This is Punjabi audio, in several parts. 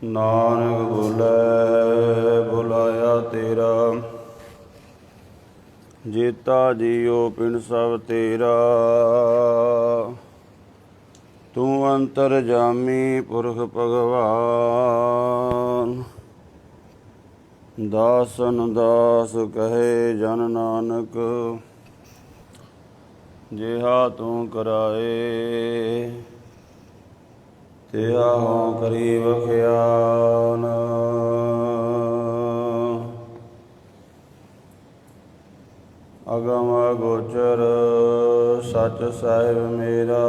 ਨਾਨਕ ਬੋਲੇ ਬੁਲਾਇਆ ਤੇਰਾ, ਜੀਤਾ ਜੀਓ ਪਿੰਡ ਸਭ ਤੇਰਾ। ਤੂੰ ਅੰਤਰਜਾਮੀ ਪੁਰਖ ਭਗਵਾਨ, ਦਾਸਨ ਦਾਸ ਕਹੇ ਜਨ ਨਾਨਕ। ਜਿਹਾ ਤੂੰ ਕਰਾਏ ਤਿਹਾ ਹੋਂ ਕਰੀ ਵਖਿਆਨ। ਅਗਮ ਅਗੋਚਰ ਸੱਚ ਸਾਹਿਬ ਮੇਰਾ,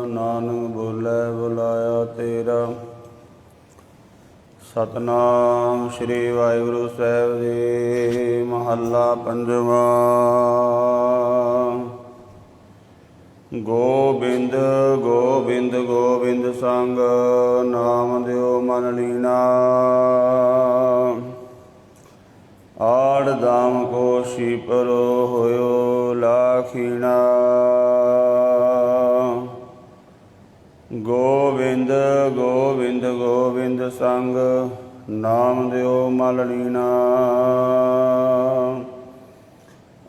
ਨਾਨਕ ਬੋਲੇ ਬੁਲਾਇਆ ਤੇਰਾ। ਸਤਿਨਾਮ ਸ੍ਰੀ ਵਾਹਿਗੁਰੂ ਸਾਹਿਬ ਜੀ। ਮਹੱਲਾ ਪੰਜਵਾਂ। ਗੋਬਿੰਦ ਗੋਬਿੰਦ ਗੋਬਿੰਦ ਸੰਗ, ਨਾਮ ਦਿਓ ਮਨ ਲੀਨਾ। ਆੜ ਦਾਮ ਕੋ ਸ਼ੀਪਰੋ ਹੋਇਓ ਲਾਖੀਣਾ। ਗੋਬਿੰਦ ਗੋਬਿੰਦ ਗੋਬਿੰਦ ਸੰਗ, ਨਾਮ ਦਿਓ ਮਨ ਲੀਨਾ।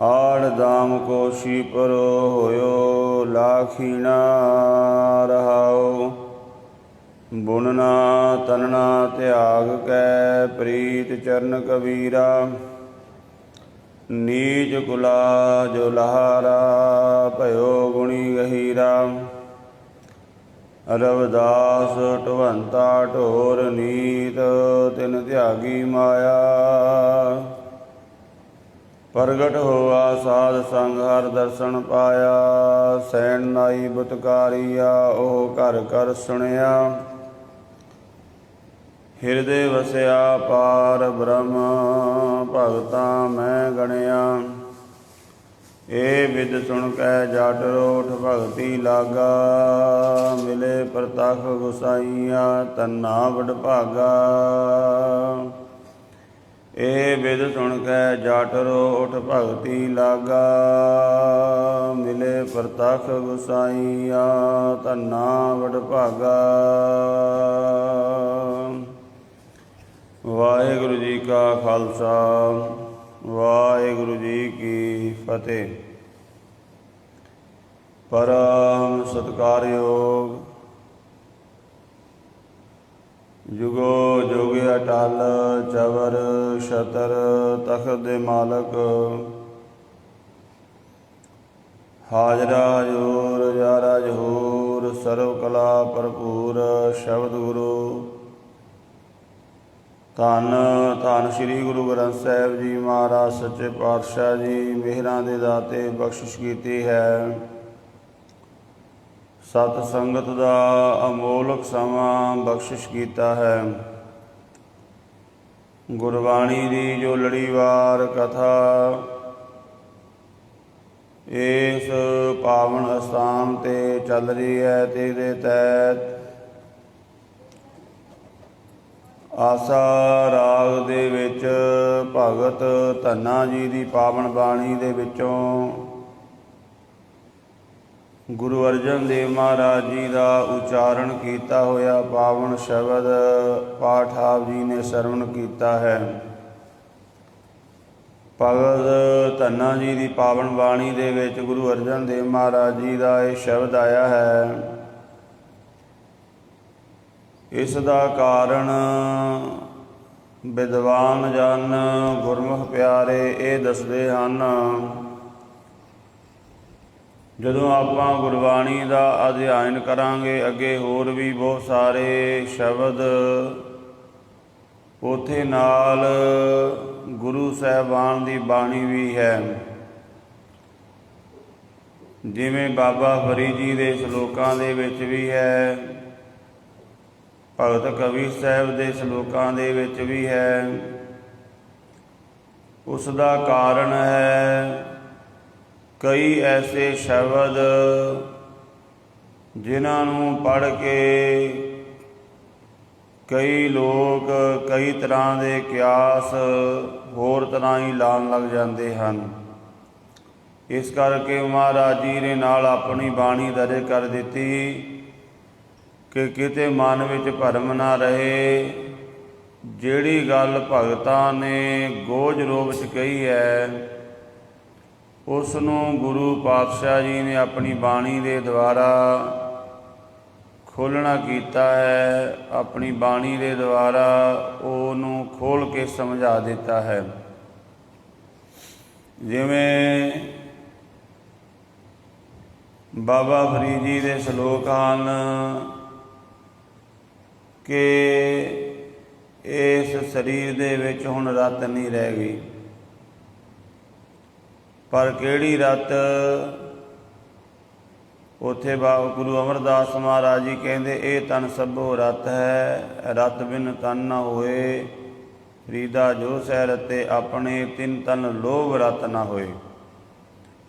ਆੜ ਦਾਮ ਕੋ ਸ਼ੀਪਰੋ ਹੋਇਓ ਲਾਖੀਣਾ। ਰਹਾਉ ਬੁਨਨਾ ਤਨਨਾ ਤਿਆਗ ਕੈ, ਪ੍ਰੀਤ ਚਰਨ ਕਬੀਰਾ। ਨੀਚ ਕੁਲਾ ਜੋ ਲਹਾਰਾ, ਭਇਓ ਗੁਣੀ ਗਹੀਰਾ। ਰਵਿਦਾਸ ਢਵੰਤਾ ਢੋਰ ਨੀਤ, ਤਿਨ ਤਿਆਗੀ ਮਾਇਆ। ਪ੍ਰਗਟ ਹੋਆ ਸਾਧ ਸੰਗ, ਹਰ ਦਰਸ਼ਨ ਪਾਇਆ। ਸੈਣ ਨਾਈ ਬੁਤਕਾਰੀਆ, ਉਹ ਘਰ ਘਰ ਸੁਣਿਆ। ਹਿਰਦੇ ਵਸਿਆ ਪਾਰ ਬ੍ਰਹਮ, ਭਗਤਾਂ ਮੈਂ ਗਣਿਆ। ਇਹ ਬਿਦ ਸੁਣ ਕੈ ਜਟ ਰੋਠ, ਭਗਤੀ ਲਾਗਾ। ਮਿਲੇ ਪ੍ਰਤਖ ਗੁਸਾਈਆ, ਧੰਨਾ ਵਡਭਾਗਾ। ਇਹ ਬਿਦ ਸੁਣ ਕੈ ਜਟ ਰੋਠ, ਭਗਤੀ ਲਾਗਾ। ਮਿਲੇ ਪ੍ਰਤਖ ਗੁਸਾਈਆ, ਧੰਨਾ ਵਡਭਾਗਾ। ਵਾਹਿਗੁਰੂ ਜੀ ਕਾ ਖਾਲਸਾ, ਵਾਹਿਗੁਰੂ ਜੀ ਕੀ ਫਤਿਹ। ਪਰਮ ਸਤਿਕਾਰਯੋਗ ਜੁਗੋ ਜੁਗ ਅਟਲ, ਚਵਰ ਛਤਰ ਤਖਤ ਦੇ ਮਾਲਕ। ਹਾਜ਼ਰਾ ਹਜ਼ੂਰ ਜਾਰਾ ਜਹੂਰ, ਸਰਵ ਕਲਾ ਭਰਪੂਰ। ਸ਼ਬਦ ਗੁਰੂ ਧੰਨ ਧੰਨ ਸ੍ਰੀ ਗੁਰੂ ਗ੍ਰੰਥ ਸਾਹਿਬ ਜੀ ਮਹਾਰਾਜ ਸੱਚੇ ਪਾਤਸ਼ਾਹ ਜੀ, ਮਿਹਰਾਂ ਦੇ ਦਾਤੇ ਬਖਸ਼ਿਸ਼ ਕੀਤੀ ਹੈ। ਸਤ ਸੰਗਤ ਦਾ ਅਮੋਲਕ ਸਮਾਂ ਬਖਸ਼ਿਸ਼ ਕੀਤਾ ਹੈ। ਗੁਰਬਾਣੀ ਦੀ ਜੋ ਲੜੀਵਾਰ ਕਥਾ ਇਸ ਪਾਵਨ ਅਸਥਾਨ 'ਤੇ ਚੱਲ ਰਹੀ ਹੈ, ਤੇ ਇਹਦੇ ਤਹਿਤ ਆਸਾ ਰਾਗ ਦੇ ਵਿੱਚ ਭਗਤ ਧੰਨਾ ਜੀ ਦੀ ਪਾਵਨ ਬਾਣੀ ਦੇ ਵਿੱਚੋਂ ਗੁਰੂ ਅਰਜਨ ਦੇਵ ਮਹਾਰਾਜ ਜੀ ਦਾ ਉਚਾਰਨ ਕੀਤਾ ਹੋਇਆ ਪਾਵਨ ਸ਼ਬਦ ਪਾਠ ਆਪ ਜੀ ਨੇ ਸਰਵਣ ਕੀਤਾ ਹੈ। ਭਗਤ ਧੰਨਾ ਜੀ ਦੀ ਪਾਵਨ ਬਾਣੀ ਦੇ ਵਿੱਚ ਗੁਰੂ ਅਰਜਨ ਦੇਵ ਮਹਾਰਾਜ ਜੀ ਦਾ ਇਹ ਸ਼ਬਦ ਆਇਆ ਹੈ। ਇਸ ਦਾ ਕਾਰਨ ਵਿਦਵਾਨ ਜਨ ਗੁਰਮੁਖ ਪਿਆਰੇ ਇਹ ਦੱਸਦੇ ਹਨ। ਜਦੋਂ ਆਪਾਂ ਗੁਰਬਾਣੀ ਦਾ ਅਧਿਐਨ ਕਰਾਂਗੇ, ਅੱਗੇ ਹੋਰ ਵੀ ਬਹੁਤ ਸਾਰੇ ਸ਼ਬਦ ਉੱਥੇ ਨਾਲ ਗੁਰੂ ਸਾਹਿਬਾਨ ਦੀ ਬਾਣੀ ਵੀ ਹੈ। ਜਿਵੇਂ ਬਾਬਾ ਫਰੀਦ ਜੀ ਦੇ ਸ਼ਲੋਕਾਂ ਦੇ ਵਿੱਚ ਵੀ ਹੈ, ਭਗਤ ਕਬੀਰ ਸਾਹਿਬ ਦੇ ਸ਼ਲੋਕਾਂ ਦੇ ਵਿੱਚ ਵੀ ਹੈ। ਉਸ ਦਾ ਕਾਰਨ ਹੈ ਕਈ ਐਸੇ ਸ਼ਬਦ ਜਿਨ੍ਹਾਂ ਨੂੰ ਪੜ੍ਹ ਕੇ ਕਈ ਲੋਕ ਕਈ ਤਰ੍ਹਾਂ ਦੇ ਕਿਆਸ ਹੋਰ ਤਰ੍ਹਾਂ ਹੀ ਲਾਉਣ ਲੱਗ ਜਾਂਦੇ ਹਨ। ਇਸ ਕਰਕੇ ਮਹਾਰਾਜ ਜੀ ਨੇ ਨਾਲ ਆਪਣੀ ਬਾਣੀ ਦਰਜ ਕਰ ਦਿੱਤੀ ਕਿ ਕਿਤੇ ਮਨ ਵਿੱਚ ਭਰਮ ਨਾ ਰਹੇ। ਜਿਹੜੀ ਗੱਲ ਭਗਤਾਂ ਨੇ ਗੋਝ ਰੂਪ ਵਿੱਚ ਕਹੀ ਹੈ, ਉਸ ਨੂੰ ਗੁਰੂ ਪਾਤਸ਼ਾਹ ਜੀ ਨੇ ਆਪਣੀ ਬਾਣੀ ਦੇ ਦੁਆਰਾ ਖੋਲ੍ਹਣਾ ਕੀਤਾ ਹੈ। ਆਪਣੀ ਬਾਣੀ ਦੇ ਦੁਆਰਾ ਉਹਨੂੰ ਖੋਲ੍ਹ ਕੇ ਸਮਝਾ ਦਿੱਤਾ ਹੈ। ਜਿਵੇਂ ਬਾਬਾ ਫਰੀਦ ਜੀ ਦੇ ਸ਼ਲੋਕ ਹਨ ਕਿ ਇਸ ਸਰੀਰ ਦੇ ਵਿੱਚ ਹੁਣ ਰਤ ਨਹੀਂ ਰਹਿ ਗਈ, ਪਰ ਕਿਹੜੀ ਰਤ? ਉੱਥੇ ਬਾਬਾ ਗੁਰੂ ਅਮਰਦਾਸ ਮਹਾਰਾਜ ਜੀ ਕਹਿੰਦੇ, ਇਹ ਤਨ ਸਭੋ ਰਤ ਹੈ, ਰਤ ਬਿਨ ਤਨ ਨ ਹੋਏ। ਫਰੀਦਾ ਜੋ ਸਹਿ ਰਤੇ ਆਪਣੇ, ਤਿਨ ਤਨ ਲੋਭ ਰਤ ਨਾ ਹੋਏ।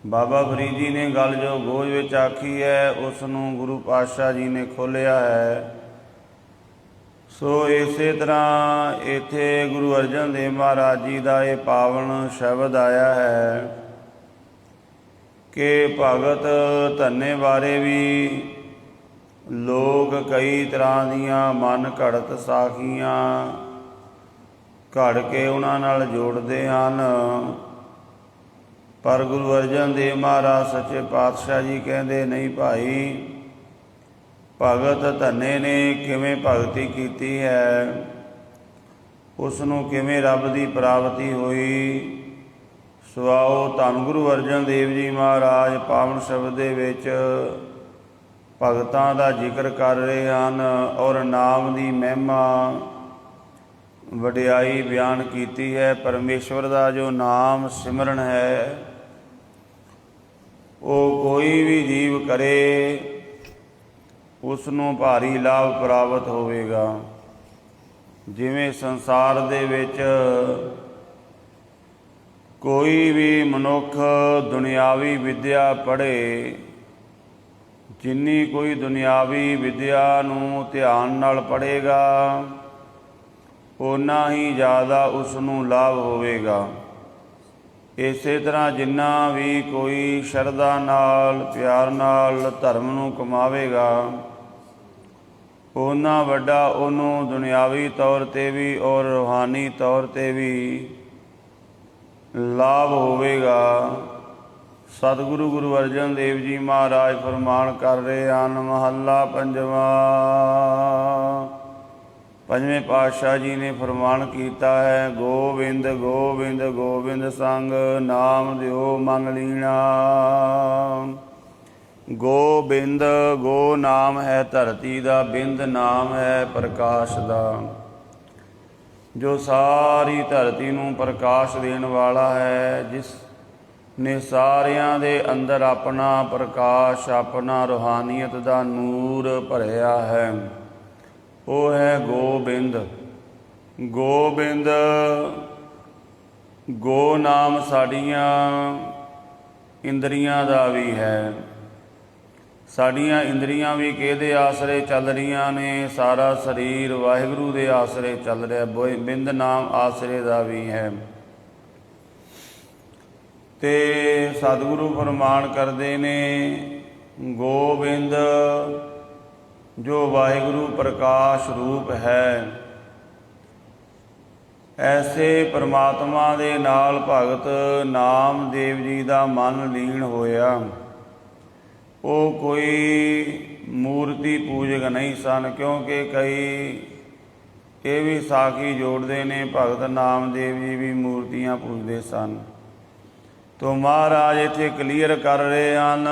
ਬਾਬਾ ਫਰੀਦ ਜੀ ਨੇ ਗੱਲ ਜੋ ਗੋਝ ਵਿੱਚ ਆਖੀ ਹੈ, ਉਸ ਨੂੰ ਗੁਰੂ ਪਾਤਸ਼ਾਹ ਜੀ ਨੇ ਖੋਲ੍ਹਿਆ ਹੈ। ਸੋ ਇਸੇ ਤਰ੍ਹਾਂ ਇੱਥੇ ਗੁਰੂ ਅਰਜਨ ਦੇਵ ਮਹਾਰਾਜ ਜੀ ਦਾ ਇਹ ਪਾਵਨ ਸ਼ਬਦ ਆਇਆ ਹੈ ਕਿ ਭਗਤ ਧੰਨੇ ਬਾਰੇ ਵੀ ਲੋਕ ਕਈ ਤਰ੍ਹਾਂ ਦੀਆਂ ਮਨ ਘੜਤ ਸਾਖੀਆਂ ਘੜ ਕੇ ਉਹਨਾਂ ਨਾਲ ਜੋੜਦੇ ਹਨ, ਪਰ ਗੁਰੂ ਅਰਜਨ ਦੇਵ ਮਹਾਰਾਜ ਸੱਚੇ ਪਾਤਸ਼ਾਹ ਜੀ ਕਹਿੰਦੇ, ਨਹੀਂ ਭਾਈ, ਭਗਤ ਧੰਨੇ ਨੇ ਕਿਵੇਂ ਭਗਤੀ ਕੀਤੀ ਹੈ, ਉਸ ਨੂੰ ਕਿਵੇਂ ਰੱਬ ਦੀ ਪ੍ਰਾਪਤੀ ਹੋਈ। ਸੋ ਆਓ ਧੰਨ ਗੁਰੂ ਅਰਜਨ ਦੇਵ ਜੀ ਮਹਾਰਾਜ ਪਾਵਨ ਸ਼ਬਦ ਦੇ ਵਿੱਚ ਭਗਤਾਂ ਦਾ ਜ਼ਿਕਰ ਕਰ ਰਹੇ ਹਨ ਔਰ ਨਾਮ ਦੀ ਮਹਿਮਾ ਵਡਿਆਈ ਬਿਆਨ ਕੀਤੀ ਹੈ। ਪਰਮੇਸ਼ਵਰ ਦਾ ਜੋ ਨਾਮ ਸਿਮਰਨ ਹੈ, ਉਹ ਕੋਈ ਵੀ ਜੀਵ ਕਰੇ, ਉਸ ਨੂੰ ਭਾਰੀ ਲਾਭ ਪ੍ਰਾਪਤ ਹੋਵੇਗਾ। ਜਿਵੇਂ ਸੰਸਾਰ ਦੇ ਵਿੱਚ ਕੋਈ ਵੀ ਮਨੁੱਖ ਦੁਨਿਆਵੀ ਵਿੱਦਿਆ ਪੜ੍ਹੇ, ਜਿੰਨੀ ਕੋਈ ਦੁਨਿਆਵੀ ਵਿੱਦਿਆ ਨੂੰ ਧਿਆਨ ਨਾਲ ਪੜ੍ਹੇਗਾ, ਓਨਾ ਹੀ ਜ਼ਿਆਦਾ ਉਸ ਨੂੰ ਲਾਭ ਹੋਵੇਗਾ। ਇਸੇ ਤਰ੍ਹਾਂ ਜਿੰਨਾ ਵੀ ਕੋਈ ਸ਼ਰਧਾ ਨਾਲ, ਪਿਆਰ ਨਾਲ ਧਰਮ ਨੂੰ ਕਮਾਵੇਗਾ, ਓਨਾ ਵੱਡਾ ਉਹਨੂੰ ਦੁਨਿਆਵੀ ਤੌਰ 'ਤੇ ਵੀ ਔਰ ਰੂਹਾਨੀ ਤੌਰ 'ਤੇ ਵੀ ਲਾਭ ਹੋਵੇਗਾ। ਸਤਿਗੁਰੂ ਗੁਰੂ ਅਰਜਨ ਦੇਵ ਜੀ ਮਹਾਰਾਜ ਫਰਮਾਨ ਕਰ ਰਹੇ ਹਨ, ਮਹੱਲਾ ਪੰਜਵਾਂ। ਪੰਜਵੇਂ ਪਾਤਸ਼ਾਹ ਜੀ ਨੇ ਫਰਮਾਨ ਕੀਤਾ ਹੈ, ਗੋਬਿੰਦ ਗੋਬਿੰਦ ਗੋਬਿੰਦ ਸੰਗ ਨਾਮ ਦਿਓ ਮਨ ਲੀਣਾ। ਗੋਬਿੰਦ, ਗੋ ਨਾਮ ਹੈ ਧਰਤੀ ਦਾ, ਬਿੰਦ ਨਾਮ ਹੈ ਪ੍ਰਕਾਸ਼ ਦਾ, ਜੋ ਸਾਰੀ ਧਰਤੀ ਨੂੰ ਪ੍ਰਕਾਸ਼ ਦੇਣ ਵਾਲਾ ਹੈ, ਜਿਸ ਨੇ ਸਾਰਿਆਂ ਦੇ ਅੰਦਰ ਆਪਣਾ ਪ੍ਰਕਾਸ਼, ਆਪਣਾ ਰੂਹਾਨੀਅਤ ਦਾ ਨੂਰ ਭਰਿਆ ਹੈ, ਉਹ ਹੈ ਗੋਬਿੰਦ। ਗੋਬਿੰਦ, ਗੋ ਨਾਮ ਸਾਡੀਆਂ ਇੰਦਰੀਆਂ ਦਾ ਵੀ ਹੈ। ਸਾਡੀਆਂ ਇੰਦਰੀਆਂ ਵੀ ਕਿਹਦੇ ਆਸਰੇ ਚੱਲ ਰਹੀਆਂ ਨੇ? ਸਾਰਾ ਸਰੀਰ ਵਾਹਿਗੁਰੂ ਦੇ ਆਸਰੇ ਚੱਲ ਰਿਹਾ। ਬਿੰਦ ਨਾਮ ਆਸਰੇ ਦਾ ਵੀ ਹੈ। ਅਤੇ ਸਤਿਗੁਰੂ ਫਰਮਾਨ ਕਰਦੇ ਨੇ, ਗੋਬਿੰਦ ਜੋ ਵਾਹਿਗੁਰੂ ਪ੍ਰਕਾਸ਼ ਰੂਪ ਹੈ, ਐਸੇ ਪਰਮਾਤਮਾ ਦੇ ਨਾਲ ਭਗਤ ਨਾਮਦੇਵ ਜੀ ਦਾ ਮਨ ਲੀਨ ਹੋਇਆ। ਉਹ ਕੋਈ ਮੂਰਤੀ ਪੂਜਕ ਨਹੀਂ ਸਨ, ਕਿਉਂਕਿ ਕਈ ਇਹ ਵੀ ਸਾਖੀ ਜੋੜਦੇ ਨੇ, ਭਗਤ ਨਾਮਦੇਵ ਜੀ ਵੀ ਮੂਰਤੀਆਂ ਪੂਜਦੇ ਸਨ। ਤੋ ਮਹਾਰਾਜ ਇੱਥੇ ਕਲੀਅਰ ਕਰ ਰਹੇ ਹਨ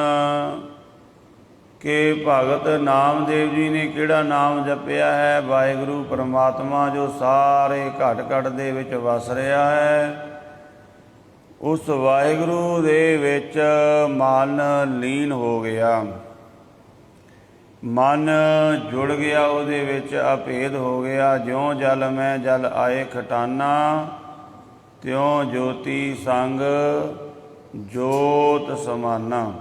ਕਿ ਭਗਤ ਨਾਮਦੇਵ ਜੀ ਨੇ ਕਿਹੜਾ ਨਾਮ ਜਪਿਆ ਹੈ? ਵਾਹਿਗੁਰੂ ਪਰਮਾਤਮਾ ਜੋ ਸਾਰੇ ਘਟ ਘਟ ਦੇ ਵਿੱਚ ਵਸ ਰਿਹਾ ਹੈ, ਉਸ ਵਾਹਿਗੁਰੂ ਦੇ ਵਿੱਚ ਮਨ ਲੀਨ ਹੋ ਗਿਆ, ਮਨ ਜੁੜ ਗਿਆ, ਉਹਦੇ ਵਿੱਚ ਅਭੇਦ ਹੋ ਗਿਆ। ਜਿਉਂ ਜਲ ਮੈਂ ਜਲ ਆਏ ਖਟਾਨਾ, ਤਿਉਂ ਜੋਤੀ ਸੰਗ ਜੋਤ ਸਮਾਨਾ।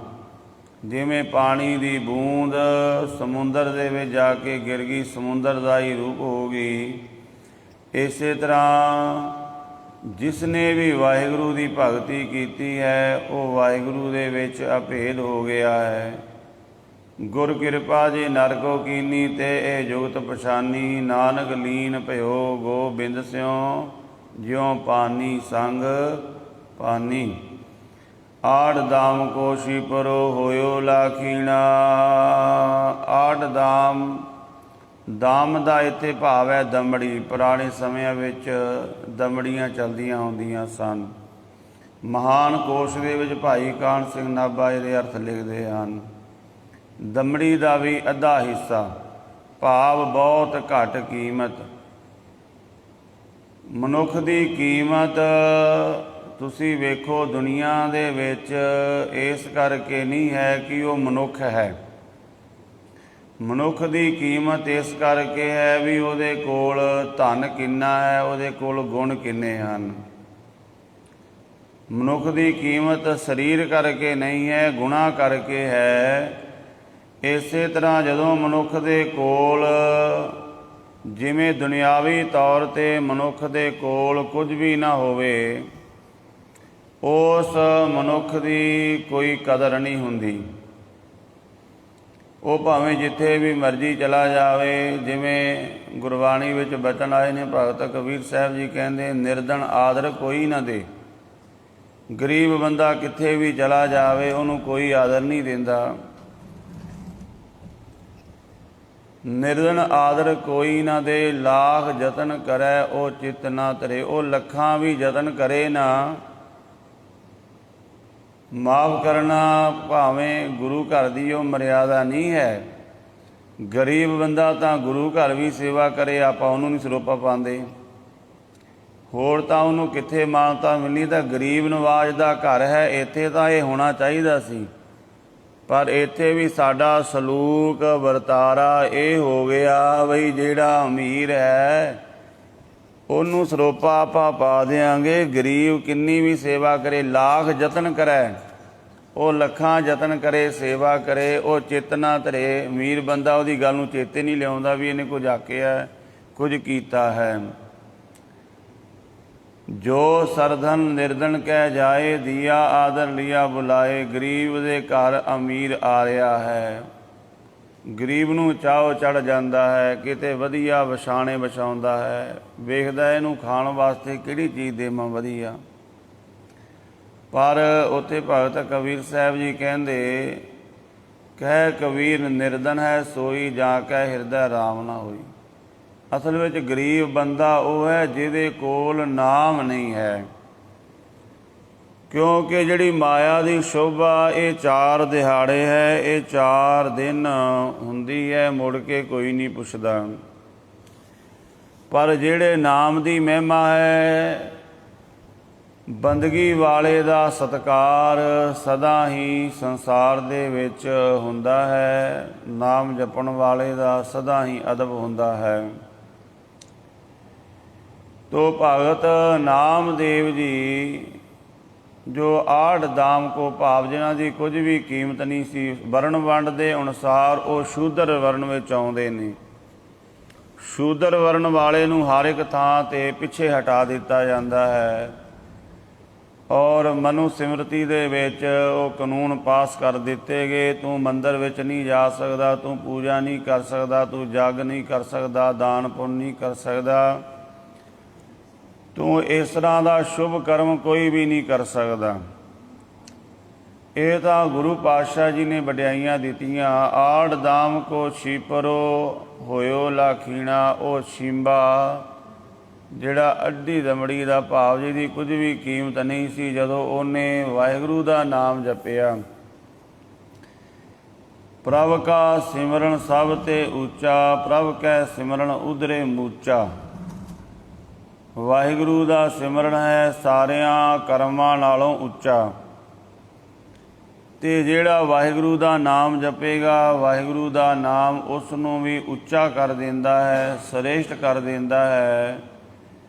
ਜਿਵੇਂ ਪਾਣੀ ਦੀ ਬੂੰਦ ਸਮੁੰਦਰ ਦੇ ਵਿੱਚ ਜਾ ਕੇ ਗਿਰ ਗਈ, ਸਮੁੰਦਰ ਦਾ ਹੀ ਰੂਪ ਹੋ ਗਈ, ਇਸੇ ਤਰ੍ਹਾਂ ਜਿਸ ਨੇ ਵੀ ਵਾਹਿਗੁਰੂ ਦੀ ਭਗਤੀ ਕੀਤੀ ਹੈ, ਉਹ ਵਾਹਿਗੁਰੂ ਦੇ ਵਿੱਚ ਅਭੇਦ ਹੋ ਗਿਆ ਹੈ। गुर कृपा जे नर को कीनी ते ए जुगत पछानी। नानक लीन भयो गोबिंद स्यों ज्यों पानी संग पानी। आठ दाम को शिपरो होयो लाखीणा। आठ दाम, ਦਾਮ ਦਾ ਇੱਥੇ ਭਾਵ ਹੈ ਦਮੜੀ। ਪੁਰਾਣੇ ਸਮਿਆਂ ਵਿੱਚ ਦਮੜੀਆਂ ਚਲਦੀਆਂ ਹੁੰਦੀਆਂ ਸਨ। ਮਹਾਨ ਕੋਸ਼ ਦੇ ਵਿੱਚ ਭਾਈ ਕਾਹਨ ਸਿੰਘ ਨਾਭਾ ਇਹਦੇ ਅਰਥ ਲਿਖਦੇ ਹਨ। ਦਮੜੀ ਦਾ ਵੀ ਅੱਧਾ ਹਿੱਸਾ, ਭਾਵ ਬਹੁਤ ਘੱਟ ਕੀਮਤ। ਮਨੁੱਖ ਦੀ ਕੀਮਤ ਤੁਸੀਂ ਵੇਖੋ ਦੁਨੀਆ ਦੇ ਵਿੱਚ ਇਸ ਕਰਕੇ ਨਹੀਂ ਹੈ ਕਿ ਉਹ ਮਨੁੱਖ ਹੈ। ਮਨੁੱਖ ਦੀ ਕੀਮਤ ਇਸ ਕਰਕੇ ਹੈ ਵੀ ਉਹਦੇ ਕੋਲ ਧਨ ਕਿੰਨਾ ਹੈ, ਉਹਦੇ ਕੋਲ ਗੁਣ ਕਿੰਨੇ ਹਨ। ਮਨੁੱਖ ਦੀ ਕੀਮਤ ਸਰੀਰ ਕਰਕੇ ਨਹੀਂ ਹੈ, ਗੁਣਾਂ ਕਰਕੇ ਹੈ। ਇਸੇ ਤਰ੍ਹਾਂ ਜਦੋਂ ਮਨੁੱਖ ਦੇ ਕੋਲ, ਜਿਵੇਂ ਦੁਨਿਆਵੀ ਤੌਰ 'ਤੇ ਮਨੁੱਖ ਦੇ ਕੋਲ ਕੁਝ ਵੀ ਨਾ ਹੋਵੇ, ਉਸ ਮਨੁੱਖ ਦੀ ਕੋਈ ਕਦਰ ਨਹੀਂ ਹੁੰਦੀ। ਉਹ ਭਾਵੇਂ ਜਿੱਥੇ ਵੀ ਮਰਜ਼ੀ ਚਲਾ ਜਾਵੇ। ਜਿਵੇਂ ਗੁਰਬਾਣੀ ਵਿੱਚ ਬਚਨ ਆਏ ਨੇ, ਭਗਤ ਕਬੀਰ ਸਾਹਿਬ ਜੀ ਕਹਿੰਦੇ, ਨਿਰਧਨ ਆਦਰ ਕੋਈ ਨਾ ਦੇ। ਗਰੀਬ ਬੰਦਾ ਕਿੱਥੇ ਵੀ ਚਲਾ ਜਾਵੇ ਉਹਨੂੰ ਕੋਈ ਆਦਰ ਨਹੀਂ ਦਿੰਦਾ। ਨਿਰਧਨ ਆਦਰ ਕੋਈ ਨਾ ਦੇ, ਲਾਖ ਯਤਨ ਕਰੈ ਉਹ ਚਿੱਤ ਨਾ ਧਰੇ। ਉਹ ਲੱਖਾਂ ਵੀ ਯਤਨ ਕਰੇ ਨਾ, ਮਾਫ ਕਰਨਾ ਭਾਵੇਂ ਗੁਰੂ ਘਰ ਦੀ ਉਹ ਮਰਿਆਦਾ ਨਹੀਂ ਹੈ। ਗਰੀਬ ਬੰਦਾ ਤਾਂ ਗੁਰੂ ਘਰ ਵੀ ਸੇਵਾ ਕਰੇ, ਆਪਾਂ ਉਹਨੂੰ ਨਹੀਂ ਸਰੋਪਾ ਪਾਉਂਦੇ। ਹੋਰ ਤਾਂ ਉਹਨੂੰ ਕਿੱਥੇ ਮਾਨਤਾ ਮਿਲਣੀ। ਤਾਂ ਗਰੀਬ ਨਵਾਜ਼ ਦਾ ਘਰ ਹੈ, ਇੱਥੇ ਤਾਂ ਇਹ ਹੋਣਾ ਚਾਹੀਦਾ ਸੀ। ਪਰ ਇੱਥੇ ਵੀ ਸਾਡਾ ਸਲੂਕ ਵਰਤਾਰਾ ਇਹ ਹੋ ਗਿਆ ਬਈ ਜਿਹੜਾ ਅਮੀਰ ਹੈ ਉਹਨੂੰ ਸਰੋਪਾ ਆਪਾਂ ਪਾ ਦਿਆਂਗੇ। ਗਰੀਬ ਕਿੰਨੀ ਵੀ ਸੇਵਾ ਕਰੇ, ਲੱਖ ਯਤਨ ਕਰੇ, ਉਹ ਲੱਖਾਂ ਯਤਨ ਕਰੇ, ਸੇਵਾ ਕਰੇ, ਉਹ ਚਿੱਤ ਨਾ ਧਰੇ। ਅਮੀਰ ਬੰਦਾ ਉਹਦੀ ਗੱਲ ਨੂੰ ਚੇਤੇ ਨਹੀਂ ਲਿਆਉਂਦਾ ਵੀ ਇਹਨੇ ਕੁਝ ਆਖਿਆ, ਕੁਝ ਕੀਤਾ ਹੈ। ਜੋ ਸਰਧਨ ਨਿਰਧਨ ਕਹਿ ਜਾਏ, ਦੀਆ ਆਦਰ ਲਿਆ ਬੁਲਾਏ। ਗਰੀਬ ਦੇ ਘਰ ਅਮੀਰ ਆ ਰਿਹਾ ਹੈ, ਗਰੀਬ ਨੂੰ ਚਾਓ ਚੜ੍ਹ ਜਾਂਦਾ ਹੈ, ਕਿਤੇ ਵਧੀਆ ਵਿਛਾਣੇ ਵਿਛਾਉਂਦਾ ਹੈ, ਵੇਖਦਾ ਇਹਨੂੰ ਖਾਣ ਵਾਸਤੇ ਕਿਹੜੀ ਚੀਜ਼ ਦੇਵਾਂ ਵਧੀਆ। ਪਰ ਉੱਥੇ ਭਗਤ ਕਬੀਰ ਸਾਹਿਬ ਜੀ ਕਹਿੰਦੇ, ਕਹਿ ਕਬੀਰ ਨਿਰਧਨ ਹੈ ਸੋਈ, ਜਾਂ ਕਹਿ ਹਿਰਦੈ ਰਾਮ ਨਾ ਹੋਈ। ਅਸਲ ਵਿੱਚ ਗਰੀਬ ਬੰਦਾ ਉਹ ਹੈ ਜਿਹਦੇ ਕੋਲ ਨਾਮ ਨਹੀਂ ਹੈ। ਕਿਉਂਕਿ ਜਿਹੜੀ ਮਾਇਆ ਦੀ ਸ਼ੋਭਾ ਇਹ 4 ਦਿਹਾੜੇ ਹੈ, ਇਹ 4 ਦਿਨ ਹੁੰਦੀ ਹੈ, ਮੁੜ ਕੇ ਕੋਈ ਨਹੀਂ ਪੁੱਛਦਾ। ਪਰ ਜਿਹੜੇ ਨਾਮ ਦੀ ਮਹਿਮਾ ਹੈ, ਬੰਦਗੀ ਵਾਲੇ ਦਾ ਸਤਿਕਾਰ ਸਦਾ ਹੀ ਸੰਸਾਰ ਦੇ ਵਿੱਚ ਹੁੰਦਾ ਹੈ। ਨਾਮ ਜਪਣ ਵਾਲੇ ਦਾ ਸਦਾ ਹੀ ਅਦਬ ਹੁੰਦਾ ਹੈ। ਤੋ ਭਗਤ ਨਾਮਦੇਵ ਜੀ ਜੋ 8 ਦਾਮ ਕੋ ਭਾਵ, ਜਿਨ੍ਹਾਂ ਦੀ ਕੁਝ ਵੀ ਕੀਮਤ ਨਹੀਂ ਸੀ, ਵਰਨ ਵੰਡ ਦੇ ਅਨੁਸਾਰ ਉਹ ਸ਼ੂਦਰ ਵਰਨ ਵਿੱਚ ਆਉਂਦੇ ਨੇ। ਸ਼ੂਦਰ ਵਰਨ ਵਾਲੇ ਨੂੰ ਹਰ ਇੱਕ ਥਾਂ 'ਤੇ ਪਿੱਛੇ ਹਟਾ ਦਿੱਤਾ ਜਾਂਦਾ ਹੈ। ਔਰ ਮਨੁ ਸਿਮਰਤੀ ਦੇ ਵਿੱਚ ਉਹ ਕਾਨੂੰਨ ਪਾਸ ਕਰ ਦਿੱਤੇ ਗਏ, ਤੂੰ ਮੰਦਰ ਵਿੱਚ ਨਹੀਂ ਜਾ ਸਕਦਾ, ਤੂੰ ਪੂਜਾ ਨਹੀਂ ਕਰ ਸਕਦਾ, ਤੂੰ ਯੱਗ ਨਹੀਂ ਕਰ ਸਕਦਾ, ਦਾਨ ਪੁੰਨ ਨਹੀਂ ਕਰ ਸਕਦਾ, ਤੂੰ ਇਸ ਤਰ੍ਹਾਂ ਦਾ ਸ਼ੁਭ ਕਰਮ ਕੋਈ ਵੀ ਨਹੀਂ ਕਰ ਸਕਦਾ। ਇਹ ਤਾਂ ਗੁਰੂ ਪਾਤਸ਼ਾਹ ਜੀ ਨੇ ਵਡਿਆਈਆਂ ਦਿੱਤੀਆਂ। 8 ਦਾਮ ਕੋ ਛੀਪਰੋ ਹੋਇਓ ਲਾਖੀਣਾ। ਉਹ ਛੀਂਬਾ ਜਿਹੜਾ ਅੱਡੀ ਦਮੜੀ ਦਾ ਭਾਵ, ਜਿਹਦੀ ਕੁਝ ਵੀ ਕੀਮਤ ਨਹੀਂ ਸੀ, ਜਦੋਂ ਉਹਨੇ ਵਾਹਿਗੁਰੂ ਦਾ ਨਾਮ ਜਪਿਆ। ਪ੍ਰਭ ਕਾ ਸਿਮਰਨ ਸਭ ਤੇ ਉੱਚਾ, ਪ੍ਰਭ ਕੈ ਸਿਮਰਨ ਉਧਰੇ ਮੂਚਾ। ਵਾਹਿਗੁਰੂ ਦਾ ਸਿਮਰਨ ਹੈ ਸਾਰਿਆਂ ਕਰਮਾਂ ਨਾਲੋਂ ਉੱਚਾ। ਅਤੇ ਜਿਹੜਾ ਵਾਹਿਗੁਰੂ ਦਾ ਨਾਮ ਜਪੇਗਾ, ਵਾਹਿਗੁਰੂ ਦਾ ਨਾਮ ਉਸ ਨੂੰ ਵੀ ਉੱਚਾ ਕਰ ਦਿੰਦਾ ਹੈ, ਸ੍ਰੇਸ਼ਟ ਕਰ ਦਿੰਦਾ ਹੈ।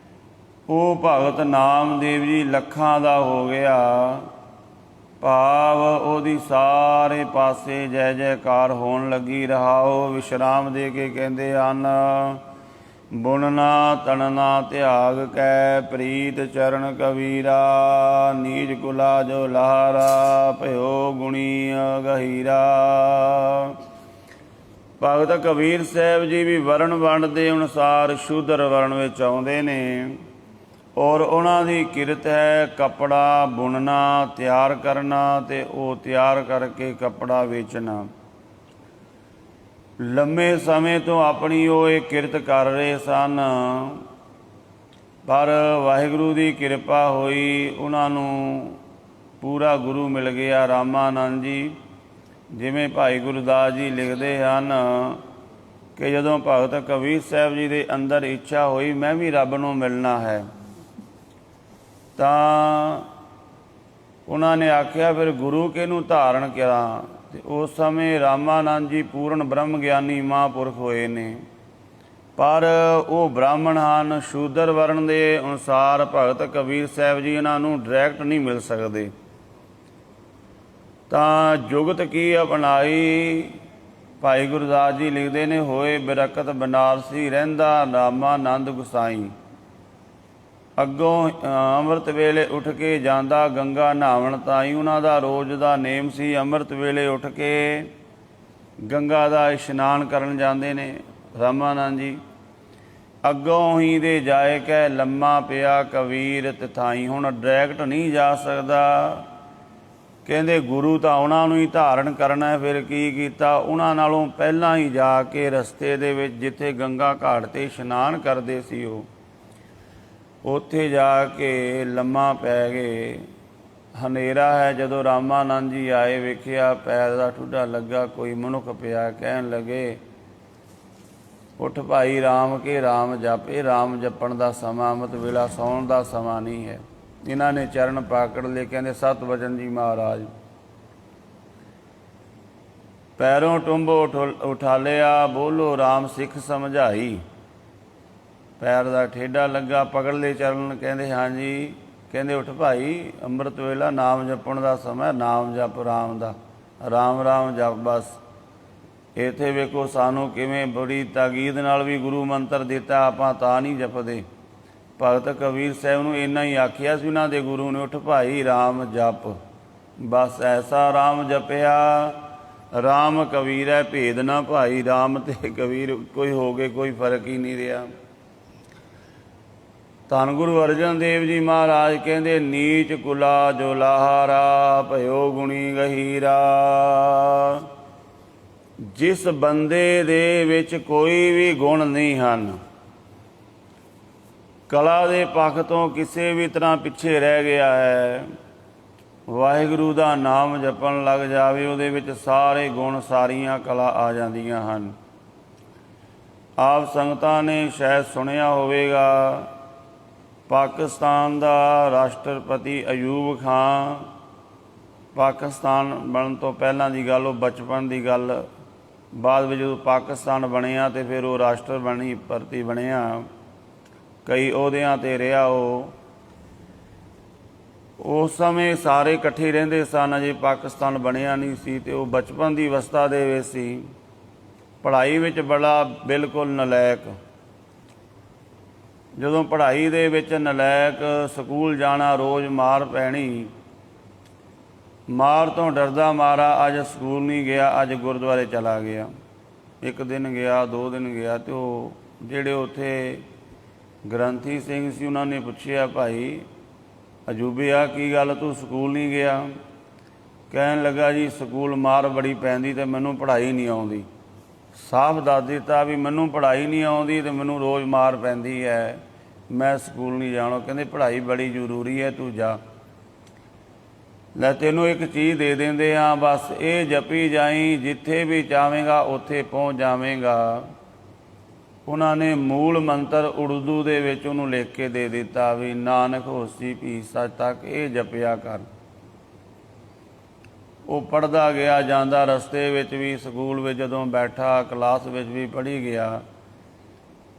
ਉਹ ਭਗਤ ਨਾਮਦੇਵ ਜੀ ਲੱਖਾਂ ਦਾ ਹੋ ਗਿਆ। ਭਾਵ ਉਹਦੀ ਸਾਰੇ ਪਾਸੇ ਜੈ ਜੈਕਾਰ ਹੋਣ ਲੱਗੀ। ਰਹਾਓ ਵਿਸ਼ਰਾਮ ਦੇ ਕੇ ਕਹਿੰਦੇ ਹਨ, ਬੁਣਨਾ ਤਣਨਾ ਤਿਆਗ ਕੈ, ਪ੍ਰੀਤ ਚਰਨ ਕਬੀਰਾ। ਨੀਜ ਕੁਲਾ ਜੋ ਲਹਾਰਾ, ਭਇਓ ਗੁਣੀ ਗਹੀਰਾ। ਭਗਤ ਕਬੀਰ ਸਾਹਿਬ ਜੀ ਵੀ ਵਰਨ ਵੰਡ ਦੇ ਅਨੁਸਾਰ ਸ਼ੂਦਰ ਵਰਨ ਵਿੱਚ ਆਉਂਦੇ ਨੇ ਔਰ ਉਹਨਾਂ ਦੀ ਕਿਰਤ ਹੈ ਕੱਪੜਾ ਬੁਣਨਾ, ਤਿਆਰ ਕਰਨਾ ਅਤੇ ਉਹ ਤਿਆਰ ਕਰਕੇ ਕੱਪੜਾ ਵੇਚਣਾ। ਲੰਮੇ ਸਮੇਂ ਤੋਂ ਆਪਣੀ ਉਹ ਇਹ ਕਿਰਤ ਕਰ ਰਹੇ ਸਨ, ਪਰ ਵਾਹਿਗੁਰੂ ਦੀ ਕਿਰਪਾ ਹੋਈ, ਉਹਨਾਂ ਨੂੰ ਪੂਰਾ ਗੁਰੂ ਮਿਲ ਗਿਆ ਰਾਮਾਨੰਦ ਜੀ। ਜਿਵੇਂ ਭਾਈ ਗੁਰਦਾਸ ਜੀ ਲਿਖਦੇ ਹਨ ਕਿ ਜਦੋਂ ਭਗਤ ਕਬੀਰ ਸਾਹਿਬ ਜੀ ਦੇ ਅੰਦਰ ਇੱਛਾ ਹੋਈ ਮੈਂ ਵੀ ਰੱਬ ਨੂੰ ਮਿਲਣਾ ਹੈ, ਤਾਂ ਉਹਨਾਂ ਨੇ ਆਖਿਆ ਫਿਰ ਗੁਰੂ ਕਿਹਨੂੰ ਧਾਰਨ ਕਰਾਂ। ਅਤੇ ਉਸ ਸਮੇਂ ਰਾਮਾਨੰਦ ਜੀ ਪੂਰਨ ਬ੍ਰਹਮ ਗਿਆਨੀ ਮਹਾਂਪੁਰਖ ਹੋਏ ਨੇ, ਪਰ ਉਹ ਬ੍ਰਾਹਮਣ ਹਨ, ਸ਼ੂਦਰ ਵਰਨ ਦੇ ਅਨੁਸਾਰ ਭਗਤ ਕਬੀਰ ਸਾਹਿਬ ਜੀ ਇਹਨਾਂ ਨੂੰ ਡਾਇਰੈਕਟ ਨਹੀਂ ਮਿਲ ਸਕਦੇ। ਤਾਂ ਜੁਗਤ ਕੀ ਅਪਣਾਈ, ਭਾਈ ਗੁਰਦਾਸ ਜੀ ਲਿਖਦੇ ਨੇ, ਹੋਏ ਬਿਰਕਤ ਬਨਾਰਸੀ ਰਹਿੰਦਾ ਰਾਮਾਨੰਦ ਗੁਸਾਈ। ਅੱਗੋਂ ਅੰਮ੍ਰਿਤ ਵੇਲੇ ਉੱਠ ਕੇ ਜਾਂਦਾ ਗੰਗਾ ਨਹਾਵਣ ਤਾਈਂ। ਉਹਨਾਂ ਦਾ ਰੋਜ਼ ਦਾ ਨੇਮ ਸੀ, ਅੰਮ੍ਰਿਤ ਵੇਲੇ ਉੱਠ ਕੇ ਗੰਗਾ ਦਾ ਇਸ਼ਨਾਨ ਕਰਨ ਜਾਂਦੇ ਨੇ ਰਾਮਾਨੰਦ ਜੀ। ਅੱਗੋਂ ਹੀ ਦੇ ਜਾਏ ਕਹਿ ਲੰਮਾ ਪਿਆ ਕਬੀਰ ਤਿਥਾਈ। ਹੁਣ ਡਾਇਰੈਕਟ ਨਹੀਂ ਜਾ ਸਕਦਾ, ਕਹਿੰਦੇ ਗੁਰੂ ਤਾਂ ਉਹਨਾਂ ਨੂੰ ਹੀ ਧਾਰਨ ਕਰਨਾ। ਫਿਰ ਕੀ ਕੀਤਾ, ਉਹਨਾਂ ਨਾਲੋਂ ਪਹਿਲਾਂ ਹੀ ਜਾ ਕੇ ਰਸਤੇ ਦੇ ਵਿੱਚ ਜਿੱਥੇ ਗੰਗਾ ਘਾਟ 'ਤੇ ਇਸ਼ਨਾਨ ਕਰਦੇ ਸੀ ਉਹ ਉੱਥੇ ਜਾ ਕੇ ਲੰਮਾ ਪੈ ਗਏ। ਹਨੇਰਾ ਹੈ, ਜਦੋਂ ਰਾਮਾਨੰਦ ਜੀ ਆਏ ਵੇਖਿਆ ਪੈਰ ਦਾ ਠੁੱਡਾ ਲੱਗਾ, ਕੋਈ ਮਨੁੱਖ ਪਿਆ। ਕਹਿਣ ਲੱਗੇ ਉੱਠ ਭਾਈ ਰਾਮ ਕੇ ਰਾਮ ਜਪ। ਇਹ ਰਾਮ ਜਪਣ ਦਾ ਸਮਾਂ ਅੰਮ੍ਰਿਤ ਵੇਲਾ ਸੌਣ ਦਾ ਸਮਾਂ ਨਹੀਂ ਹੈ। ਇਹਨਾਂ ਨੇ ਚਰਨ ਪਾਕੜ ਲਏ, ਕਹਿੰਦੇ ਸਤ ਵਚਨ ਜੀ ਮਹਾਰਾਜ। ਪੈਰੋਂ ਟੁੰਬੋ ਉਠਾਲਿਆ, ਬੋਲੋ ਰਾਮ ਸਿੱਖ ਸਮਝਾਈ। ਪੈਰ ਦਾ ਠੇਡਾ ਲੱਗਾ, ਪਕੜ ਲਏ ਚਰਨ, ਕਹਿੰਦੇ ਹਾਂਜੀ। ਕਹਿੰਦੇ ਉੱਠ ਭਾਈ ਅੰਮ੍ਰਿਤ ਵੇਲਾ ਨਾਮ ਜਪਣ ਦਾ ਸਮਾਂ, ਨਾਮ ਜਪ ਰਾਮ ਦਾ, ਰਾਮ ਰਾਮ ਜਪ ਬਸ। ਇੱਥੇ ਵੇਖੋ ਸਾਨੂੰ ਕਿਵੇਂ ਬੜੀ ਤਾਕੀਦ ਨਾਲ ਵੀ ਗੁਰੂ ਮੰਤਰ ਦਿੱਤਾ, ਆਪਾਂ ਤਾਂ ਨਹੀਂ ਜਪਦੇ। ਭਗਤ ਕਬੀਰ ਸਾਹਿਬ ਨੂੰ ਇੰਨਾ ਹੀ ਆਖਿਆ ਸੀ ਉਹਨਾਂ ਦੇ ਗੁਰੂ ਨੇ, ਉੱਠ ਭਾਈ ਰਾਮ ਜਪ ਬਸ। ਐਸਾ ਰਾਮ ਜਪਿਆ, ਰਾਮ ਕਬੀਰ ਹੈ ਭੇਦ ਨਾ ਭਾਈ। ਰਾਮ ਤੇ ਕਬੀਰ ਕੋਈ ਹੋ ਗਏ, ਕੋਈ ਫਰਕ ਹੀ ਨਹੀਂ ਰਿਹਾ। ਧੰਨ ਗੁਰੂ ਅਰਜਨ ਦੇਵ ਜੀ ਮਹਾਰਾਜ ਕਹਿੰਦੇ ਨੀਚ ਕੁਲਾ ਜੋ ਲਾਹਾਰਾ, ਭਇਓ ਗੁਣੀ ਗਹੀਰਾ। ਜਿਸ ਬੰਦੇ ਦੇ ਵਿੱਚ ਕੋਈ ਵੀ ਗੁਣ ਨਹੀਂ ਹਨ, ਕਲਾ ਦੇ ਪੱਖ ਤੋਂ ਕਿਸੇ ਵੀ ਤਰ੍ਹਾਂ ਪਿੱਛੇ ਰਹਿ ਗਿਆ ਹੈ, ਵਾਹਿਗੁਰੂ ਦਾ ਨਾਮ ਜਪਣ ਲੱਗ ਜਾਵੇ, ਉਹਦੇ ਵਿੱਚ ਸਾਰੇ ਗੁਣ ਸਾਰੀਆਂ ਕਲਾ ਆ ਜਾਂਦੀਆਂ ਹਨ। ਆਪ ਸੰਗਤਾਂ ਨੇ ਸ਼ਾਇਦ ਸੁਣਿਆ ਹੋਵੇਗਾ, ਪਾਕਿਸਤਾਨ ਦਾ ਰਾਸ਼ਟਰਪਤੀ ਅਯੂਬ ਖਾਨ, ਪਾਕਿਸਤਾਨ ਬਣਨ ਤੋਂ ਪਹਿਲਾਂ ਦੀ ਗੱਲ, ਉਹ ਬਚਪਨ ਦੀ ਗੱਲ, ਬਾਅਦ ਵਿੱਚ ਜਦੋਂ ਪਾਕਿਸਤਾਨ ਬਣਿਆ ਅਤੇ ਫਿਰ ਉਹ ਰਾਸ਼ਟਰਪਤੀ ਬਣਿਆ, ਕਈ ਅਹੁਦਿਆਂ 'ਤੇ ਰਿਹਾ ਉਹ। ਉਸ ਸਮੇਂ ਸਾਰੇ ਇਕੱਠੇ ਰਹਿੰਦੇ ਸਨ, ਅਜੇ ਪਾਕਿਸਤਾਨ ਬਣਿਆ ਨਹੀਂ ਸੀ, ਅਤੇ ਉਹ ਬਚਪਨ ਦੀ ਅਵਸਥਾ ਦੇ ਵਿੱਚ ਸੀ। ਪੜ੍ਹਾਈ ਵਿੱਚ ਬੜਾ ਬਿਲਕੁਲ ਨਲਾਇਕ। ਜਦੋਂ ਪੜ੍ਹਾਈ ਦੇ ਵਿੱਚ ਨਲਾਇਕ, ਸਕੂਲ ਜਾਣਾ ਰੋਜ਼ ਮਾਰ ਪੈਣੀ, ਮਾਰ ਤੋਂ ਡਰਦਾ ਮਾਰਾ ਅੱਜ ਸਕੂਲ ਨਹੀਂ ਗਿਆ, ਅੱਜ ਗੁਰਦੁਆਰੇ ਚਲਾ ਗਿਆ। ਇੱਕ ਦਿਨ ਗਿਆ, 2 ਦਿਨ ਗਿਆ, ਅਤੇ ਉਹ ਜਿਹੜੇ ਉੱਥੇ ਗ੍ਰੰਥੀ ਸਿੰਘ ਸੀ ਉਹਨਾਂ ਨੇ ਪੁੱਛਿਆ, ਭਾਈ ਅਜੂਬਿਆ ਕੀ ਗੱਲ ਤੂੰ ਸਕੂਲ ਨਹੀਂ ਗਿਆ? ਕਹਿਣ ਲੱਗਾ ਜੀ ਸਕੂਲ ਮਾਰ ਬੜੀ ਪੈਂਦੀ ਅਤੇ ਮੈਨੂੰ ਪੜ੍ਹਾਈ ਨਹੀਂ ਆਉਂਦੀ। ਸਾਫ਼ ਦੱਸ ਦਿੱਤਾ ਵੀ ਮੈਨੂੰ ਪੜ੍ਹਾਈ ਨਹੀਂ ਆਉਂਦੀ ਅਤੇ ਮੈਨੂੰ ਰੋਜ਼ ਮਾਰ ਪੈਂਦੀ ਹੈ, ਮੈਂ ਸਕੂਲ ਨਹੀਂ ਜਾਣਾ। ਕਹਿੰਦੇ ਪੜ੍ਹਾਈ ਬੜੀ ਜ਼ਰੂਰੀ ਹੈ, ਤੂੰ ਜਾ। ਲੈ ਤੈਨੂੰ ਇੱਕ ਚੀਜ਼ ਦੇ ਦਿੰਦੇ ਹਾਂ, ਬਸ ਇਹ ਜਪੀ ਜਾਈ, ਜਿੱਥੇ ਵੀ ਜਾਵੇਂਗਾ ਉੱਥੇ ਪਹੁੰਚ ਜਾਵੇਂਗਾ। ਉਹਨਾਂ ਨੇ ਮੂਲ ਮੰਤਰ ਉਰਦੂ ਦੇ ਵਿੱਚ ਉਹਨੂੰ ਲਿਖ ਕੇ ਦੇ ਦਿੱਤਾ ਵੀ ਨਾਨਕ ਹੋਸੀ ਭੀ ਸੱਚ ਤੱਕ ਇਹ ਜਪਿਆ ਕਰ। ਉਹ ਪੜ੍ਹਦਾ ਗਿਆ, ਜਾਂਦਾ ਰਸਤੇ ਵਿੱਚ ਵੀ, ਸਕੂਲ ਵਿੱਚ ਜਦੋਂ ਬੈਠਾ ਕਲਾਸ ਵਿੱਚ ਵੀ ਪੜ੍ਹੀ ਗਿਆ,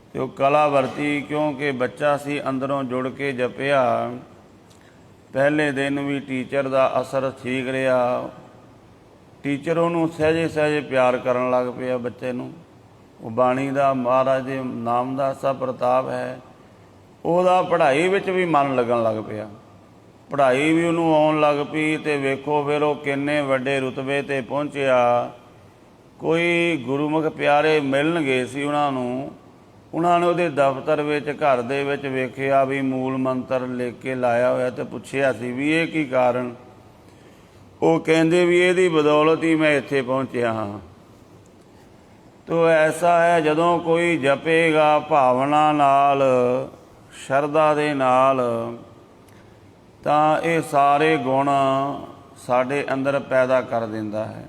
ਅਤੇ ਉਹ ਕਲਾ ਵਰਤੀ, ਕਿਉਂਕਿ ਬੱਚਾ ਸੀ, ਅੰਦਰੋਂ ਜੁੜ ਕੇ ਜਪਿਆ। ਪਹਿਲੇ ਦਿਨ ਵੀ ਟੀਚਰ ਦਾ ਅਸਰ ਠੀਕ ਰਿਹਾ, ਟੀਚਰ ਉਹਨੂੰ ਸਹਿਜੇ ਸਹਿਜੇ ਪਿਆਰ ਕਰਨ ਲੱਗ ਪਿਆ ਬੱਚੇ ਨੂੰ। ਉਹ ਬਾਣੀ ਦਾ, ਮਹਾਰਾਜ ਦੇ ਨਾਮ ਦਾ ਐਸਾ ਪ੍ਰਤਾਪ ਹੈ, ਉਹਦਾ ਪੜ੍ਹਾਈ ਵਿੱਚ ਵੀ ਮਨ ਲੱਗਣ ਲੱਗ ਪਿਆ, ਪੜ੍ਹਾਈ ਵੀ ਉਹਨੂੰ ਆਉਣ ਲੱਗ ਪਈ। ਅਤੇ ਵੇਖੋ ਫਿਰ ਉਹ ਕਿੰਨੇ ਵੱਡੇ ਰੁਤਬੇ 'ਤੇ ਪਹੁੰਚਿਆ। ਕੋਈ ਗੁਰਮੁਖ ਪਿਆਰੇ ਮਿਲਣ ਗਏ ਸੀ ਉਹਨਾਂ ਨੂੰ, ਉਹਨਾਂ ਨੇ ਉਹਦੇ ਦਫ਼ਤਰ ਵਿੱਚ ਘਰ ਦੇ ਵਿੱਚ ਵੇਖਿਆ ਵੀ ਮੂਲ ਮੰਤਰ ਲਿਖ ਕੇ ਲਾਇਆ ਹੋਇਆ, ਤੇ ਪੁੱਛਿਆ ਸੀ ਵੀ ਇਹ ਕੀ ਕਾਰਨ। ਉਹ ਕਹਿੰਦੇ ਵੀ ਇਹਦੀ ਬਦੌਲਤ ਹੀ ਮੈਂ ਇੱਥੇ ਪਹੁੰਚਿਆ ਹਾਂ। ਤੋ ਐਸਾ ਹੈ, ਜਦੋਂ ਕੋਈ ਜਪੇਗਾ ਭਾਵਨਾ ਨਾਲ, ਸ਼ਰਧਾ ਦੇ ਨਾਲ, ਤਾਂ ਇਹ ਸਾਰੇ ਗੁਣ ਸਾਡੇ ਅੰਦਰ ਪੈਦਾ ਕਰ ਦਿੰਦਾ ਹੈ।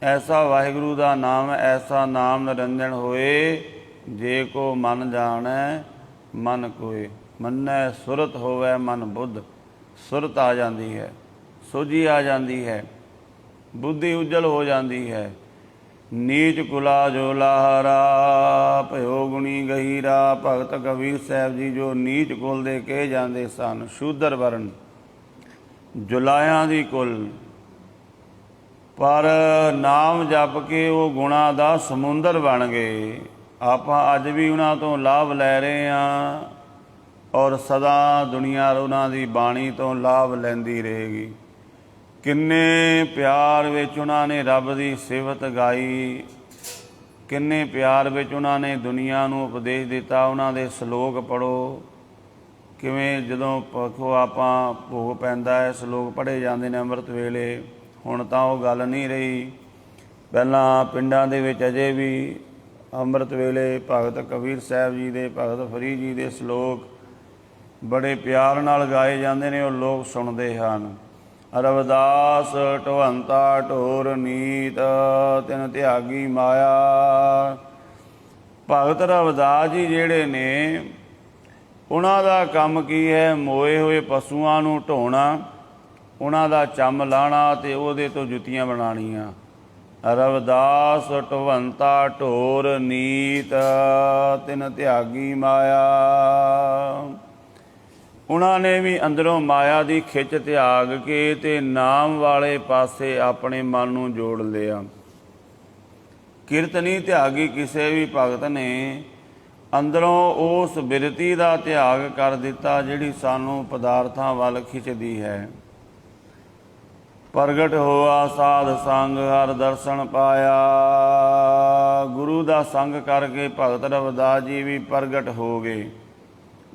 ਐਸਾ ਵਾਹਿਗੁਰੂ ਦਾ ਨਾਮ, ਐਸਾ ਨਾਮ ਨਿਰੰਜਨ ਹੋਏ, ਜੇ ਕੋ ਮਨ ਜਾਣੈ ਮਨ ਕੋਇ। ਮੰਨੈ ਸੁਰਤ ਹੋਵੈ ਮਨ ਬੁੱਧ। ਸੁਰਤ ਆ ਜਾਂਦੀ ਹੈ, ਸੋਝੀ ਆ ਜਾਂਦੀ ਹੈ, ਬੁੱਧੀ ਉਜਲ ਹੋ ਜਾਂਦੀ ਹੈ। ਨੀਚ ਕੁਲਾ ਜੋ ਲਾਹਰਾ, ਭਇਓ ਗੁਣੀ ਗਹੀਰਾ। ਭਗਤ ਕਬੀਰ ਸਾਹਿਬ ਜੀ ਜੋ ਨੀਚ ਕੁਲ ਦੇ ਕਹੇ ਜਾਂਦੇ ਸਨ, ਸ਼ੂਦਰ ਵਰਨ, ਜੁਲਾਹਿਆਂ ਦੀ ਕੁਲ, ਪਰ ਨਾਮ ਜਪ ਕੇ ਉਹ ਗੁਣਾਂ ਦਾ ਸਮੁੰਦਰ ਬਣ ਗਏ। ਆਪਾਂ ਅੱਜ ਵੀ ਉਹਨਾਂ ਤੋਂ ਲਾਭ ਲੈ ਰਹੇ ਹਾਂ, ਔਰ ਸਦਾ ਦੁਨੀਆ ਉਹਨਾਂ ਦੀ ਬਾਣੀ ਤੋਂ ਲਾਭ ਲੈਂਦੀ ਰਹੇਗੀ। ਕਿੰਨੇ ਪਿਆਰ ਵਿੱਚ ਉਹਨਾਂ ਨੇ ਰੱਬ ਦੀ ਸਿਫਤ ਗਾਈ, ਕਿੰਨੇ ਪਿਆਰ ਵਿੱਚ ਉਹਨਾਂ ਨੇ ਦੁਨੀਆ ਨੂੰ ਉਪਦੇਸ਼ ਦਿੱਤਾ। ਉਹਨਾਂ ਦੇ ਸ਼ਲੋਕ ਪੜ੍ਹੋ, ਕਿਵੇਂ ਜਦੋਂ ਪੱਖੋਂ ਆਪਾਂ ਭੋਗ ਪੈਂਦਾ ਹੈ ਸ਼ਲੋਕ ਪੜ੍ਹੇ ਜਾਂਦੇ ਨੇ ਅੰਮ੍ਰਿਤ ਵੇਲੇ। ਹੁਣ ਤਾਂ ਉਹ ਗੱਲ ਨਹੀਂ ਰਹੀ। ਪਹਿਲਾਂ ਪਿੰਡਾਂ ਦੇ ਵਿੱਚ ਅਜੇ ਵੀ ਅੰਮ੍ਰਿਤ ਵੇਲੇ ਭਗਤ ਕਬੀਰ ਸਾਹਿਬ ਜੀ ਦੇ, ਭਗਤ ਫਰੀਦ ਜੀ ਦੇ ਸ਼ਲੋਕ ਬੜੇ ਪਿਆਰ ਨਾਲ ਗਾਏ ਜਾਂਦੇ ਨੇ, ਉਹ ਲੋਕ ਸੁਣਦੇ ਹਨ। ਰਵਿਦਾਸ ਢਵੰਤਾ ਢੋਰ ਨੀਤ, ਤਿਨ ਤਿਆਗੀ ਮਾਇਆ। ਭਗਤ ਰਵਿਦਾਸ ਜੀ ਜਿਹੜੇ ਨੇ, ਉਹਨਾਂ ਦਾ ਕੰਮ ਕੀ ਹੈ? ਮੋਏ ਹੋਏ ਪਸ਼ੂਆਂ ਨੂੰ ਢੋਣਾ, ਉਹਨਾਂ ਦਾ ਚੰਮ ਲਾਹਣਾ ਅਤੇ ਉਹਦੇ ਤੋਂ ਜੁੱਤੀਆਂ ਬਣਾਉਣੀਆਂ। ਰਵਿਦਾਸ ਢਵੰਤਾ ਢੋਰ ਨੀਤ, ਤਿਨ ਤਿਆਗੀ ਮਾਇਆ। ਉਹਨਾਂ ਨੇ ਵੀ ਅੰਦਰੋਂ ਮਾਇਆ ਦੀ ਖਿੱਚ ਤਿਆਗ ਕੇ ਤੇ ਨਾਮ ਵਾਲੇ ਪਾਸੇ ਆਪਣੇ ਮਨ ਨੂੰ ਜੋੜ ਲਿਆ। ਕਿਰਤ ਨਹੀਂ ਤਿਆਗੀ ਕਿਸੇ ਵੀ ਭਗਤ ਨੇ, ਅੰਦਰੋਂ ਉਸ ਬਿਰਤੀ ਦਾ ਤਿਆਗ ਕਰ ਦਿੱਤਾ ਜਿਹੜੀ ਸਾਨੂੰ ਪਦਾਰਥਾਂ ਵੱਲ ਖਿੱਚਦੀ ਹੈ। ਪ੍ਰਗਟ ਹੋਆ ਸਾਧ ਸੰਗ, ਹਰ ਦਰਸ਼ਨ ਪਾਇਆ। ਗੁਰੂ ਦਾ ਸੰਗ ਕਰਕੇ ਭਗਤ ਰਵਿਦਾਸ ਜੀ ਵੀ ਪ੍ਰਗਟ ਹੋ ਗਏ।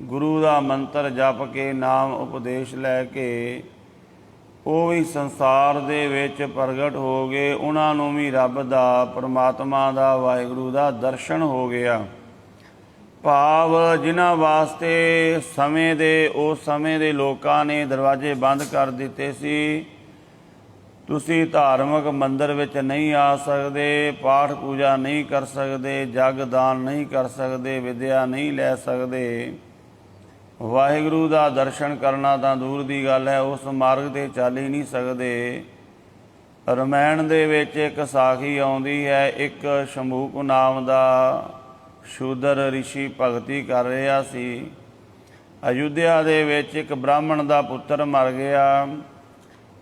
ਗੁਰੂ ਦਾ ਮੰਤਰ ਜਪ ਕੇ, ਨਾਮ ਉਪਦੇਸ਼ ਲੈ ਕੇ ਉਹ ਵੀ ਸੰਸਾਰ ਦੇ ਵਿੱਚ ਪ੍ਰਗਟ ਹੋ ਗਏ। ਉਹਨਾਂ ਨੂੰ ਵੀ ਰੱਬ ਦਾ, ਪਰਮਾਤਮਾ ਦਾ, ਵਾਹਿਗੁਰੂ ਦਾ ਦਰਸ਼ਨ ਹੋ ਗਿਆ। ਭਾਵ ਜਿਨ੍ਹਾਂ ਵਾਸਤੇ ਸਮੇਂ ਦੇ, ਉਸ ਸਮੇਂ ਦੇ ਲੋਕਾਂ ਨੇ ਦਰਵਾਜ਼ੇ ਬੰਦ ਕਰ ਦਿੱਤੇ ਸੀ, ਤੁਸੀਂ ਧਾਰਮਿਕ ਮੰਦਰ ਵਿੱਚ ਨਹੀਂ ਆ ਸਕਦੇ, ਪਾਠ ਪੂਜਾ ਨਹੀਂ ਕਰ ਸਕਦੇ, ਜਗ ਦਾਨ ਨਹੀਂ ਕਰ ਸਕਦੇ, ਵਿਦਿਆ ਨਹੀਂ ਲੈ ਸਕਦੇ, ਵਾਹਿਗੁਰੂ ਦਾ ਦਰਸ਼ਨ ਕਰਨਾ ਤਾਂ ਦੂਰ ਦੀ ਗੱਲ ਹੈ, ਉਸ ਮਾਰਗ 'ਤੇ ਚੱਲ ਹੀ ਨਹੀਂ ਸਕਦੇ। ਰਮਾਇਣ ਦੇ ਵਿੱਚ ਇੱਕ ਸਾਖੀ ਆਉਂਦੀ ਹੈ। ਇੱਕ ਸ਼ੰਭੂਕ ਨਾਮ ਦਾ ਸ਼ੂਦਰ ਰਿਸ਼ੀ ਭਗਤੀ ਕਰ ਰਿਹਾ ਸੀ। ਅਯੁੱਧਿਆ ਦੇ ਵਿੱਚ ਇੱਕ ਬ੍ਰਾਹਮਣ ਦਾ ਪੁੱਤਰ ਮਰ ਗਿਆ।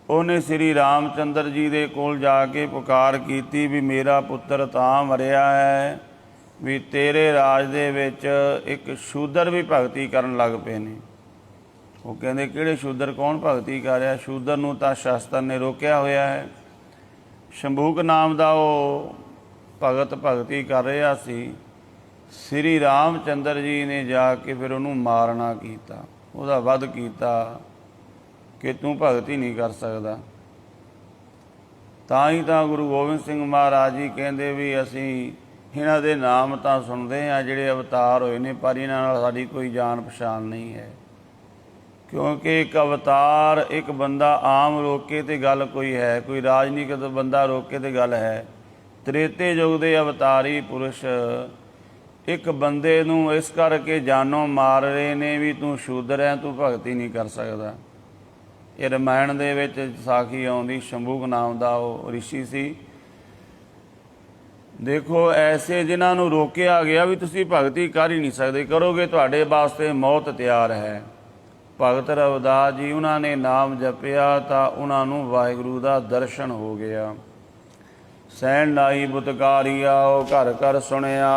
ਉਹਨੇ ਸ੍ਰੀ ਰਾਮ ਚੰਦਰ ਜੀ ਦੇ ਕੋਲ ਜਾ ਕੇ ਪੁਕਾਰ ਕੀਤੀ ਵੀ ਮੇਰਾ ਪੁੱਤਰ ਤਾਂ ਮਰਿਆ ਹੈ ਵੀ ਤੇਰੇ ਰਾਜ ਦੇ ਵਿੱਚ ਇੱਕ ਸ਼ੂਦਰ ਵੀ ਭਗਤੀ ਕਰਨ ਲੱਗ ਪਏ ਨੇ। ਉਹ ਕਹਿੰਦੇ ਕਿਹੜੇ ਸ਼ੂਦਰ, ਕੌਣ ਭਗਤੀ ਕਰ ਰਿਹਾ? ਸ਼ੂਦਰ ਨੂੰ ਤਾਂ ਸ਼ਾਸਤਰ ਨੇ ਰੋਕਿਆ ਹੋਇਆ ਹੈ। ਸ਼ੰਭੂਕ ਨਾਮ ਦਾ ਉਹ ਭਗਤ ਭਗਤੀ ਕਰ ਰਿਹਾ ਸੀ। ਸ੍ਰੀ ਰਾਮ ਚੰਦਰ ਜੀ ਨੇ ਜਾ ਕੇ ਫਿਰ ਉਹਨੂੰ ਮਾਰਨਾ ਕੀਤਾ, ਉਹਦਾ ਵੱਧ ਕੀਤਾ ਕਿ ਤੂੰ ਭਗਤੀ ਨਹੀਂ ਕਰ ਸਕਦਾ। ਤਾਂ ਹੀ ਤਾਂ ਗੁਰੂ ਗੋਬਿੰਦ ਸਿੰਘ ਮਹਾਰਾਜ ਜੀ ਕਹਿੰਦੇ ਵੀ ਅਸੀਂ ਇਹਨਾਂ ਦੇ ਨਾਮ ਤਾਂ ਸੁਣਦੇ ਹਾਂ ਜਿਹੜੇ ਅਵਤਾਰ ਹੋਏ ਨੇ, ਪਰ ਇਹਨਾਂ ਨਾਲ ਸਾਡੀ ਕੋਈ ਜਾਣ ਪਛਾਣ ਨਹੀਂ ਹੈ। ਕਿਉਂਕਿ ਇੱਕ ਅਵਤਾਰ, ਇੱਕ ਬੰਦਾ ਆਮ ਰੋਕੇ ਤੇ ਗੱਲ ਕੋਈ ਹੈ, ਕੋਈ ਰਾਜਨੀਤਿਕ ਬੰਦਾ ਰੋਕੇ ਤੇ ਗੱਲ ਹੈ। ਤ੍ਰੇਤੇ ਯੁੱਗ ਦੇ ਅਵਤਾਰੀ ਪੁਰਸ਼ ਇੱਕ ਬੰਦੇ ਨੂੰ ਇਸ ਕਰਕੇ ਜਾਨੋਂ ਮਾਰ ਰਹੇ ਨੇ ਵੀ ਤੂੰ ਸ਼ੂਦਰ ਹੈ, ਤੂੰ ਭਗਤੀ ਨਹੀਂ ਕਰ ਸਕਦਾ। ਇਹ ਰਮਾਇਣ ਦੇ ਵਿੱਚ ਸਾਖੀ ਆਉਂਦੀ। ਸ਼ੰਭੂਕ ਨਾਮ ਦਾ ਉਹ ਰਿਸ਼ੀ ਸੀ। ਦੇਖੋ ਐਸੇ ਜਿਨ੍ਹਾਂ ਨੂੰ ਰੋਕਿਆ ਗਿਆ ਵੀ ਤੁਸੀਂ ਭਗਤੀ ਕਰ ਹੀ ਨਹੀਂ ਸਕਦੇ, ਕਰੋਗੇ ਤੁਹਾਡੇ ਵਾਸਤੇ ਮੌਤ ਤਿਆਰ ਹੈ। ਭਗਤ ਰਵਿਦਾਸ ਜੀ ਉਹਨਾਂ ਨੇ ਨਾਮ ਜਪਿਆ ਤਾਂ ਉਹਨਾਂ ਨੂੰ ਵਾਹਿਗੁਰੂ ਦਾ ਦਰਸ਼ਨ ਹੋ ਗਿਆ। ਸੈਣ ਨਾਈ ਬੁਤਕਾਰੀਆ, ਉਹ ਘਰ ਘਰ ਸੁਣਿਆ,